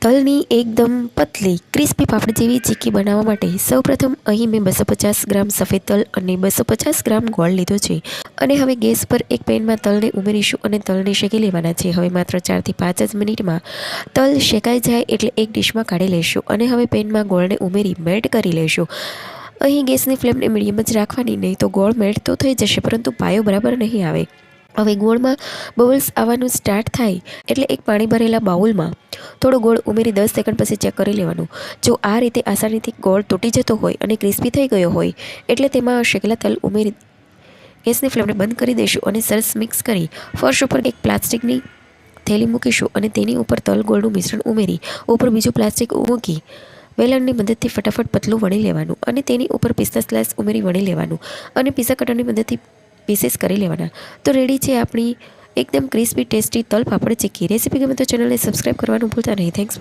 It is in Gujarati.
તલની એકદમ પતલી ક્રિસ્પી પાપડી જેવી ચીક્કી બનાવવા માટે સૌપ્રથમ અહીં મેં 250 ગ્રામ સફેદ તલ અને 250 ગ્રામ ગોળ લીધો છે અને હવે ગેસ પર એક પેનમાં તલને ઉમેરીશું અને તલને શેકી લેવાના છે। હવે માત્ર 4 થી 5 જ મિનિટમાં તલ શેકાઈ જાય એટલે એક ડીશમાં કાઢી લઈશું અને હવે પેનમાં ગોળને ઉમેરી મેલ્ટ કરી લઈશું। અહીં ગેસની ફ્લેમને મીડિયમ જ રાખવાની, નહીં તો ગોળ મેલ્ટ તો થઈ જશે પરંતુ પાયો બરાબર નહીં આવે। હવે ગોળમાં બબલ્સ આવવાનું સ્ટાર્ટ થાય એટલે એક પાણી ભરેલા બાઉલમાં થોડો ગોળ ઉમેરી 10 સેકન્ડ પછી ચેક કરી લેવાનું। જો આ રીતે આસાનીથી ગોળ તૂટી જતો હોય અને ક્રિસ્પી થઈ ગયો હોય એટલે તેમાં શેકેલા તલ ઉમેરી ગેસની ફ્લેમને બંધ કરી દઈશું અને સરસ મિક્સ કરી ફર્શ ઉપર એક પ્લાસ્ટિકની થેલી મૂકીશું અને તેની ઉપર તલ ગોળનું મિશ્રણ ઉમેરી ઉપર બીજું પ્લાસ્ટિક મૂકી વેલણની મદદથી ફટાફટ પતલું વણી લેવાનું અને તેની ઉપર પિસ્તા સ્લાઇસ ઉમેરી વણી લેવાનું અને પિઝા કટરની મદદથી પીસીસ કરી લેવાના। તો રેડી છે આપણી એકદમ ક્રિસ્પી ટેસ્ટી તલ પાપડ ચીક્કી। રેસીપી ગમે તો ચેનલને સબસ્ક્રાઈબ કરવાનું ભૂલતા નહીં। થેન્ક્સ।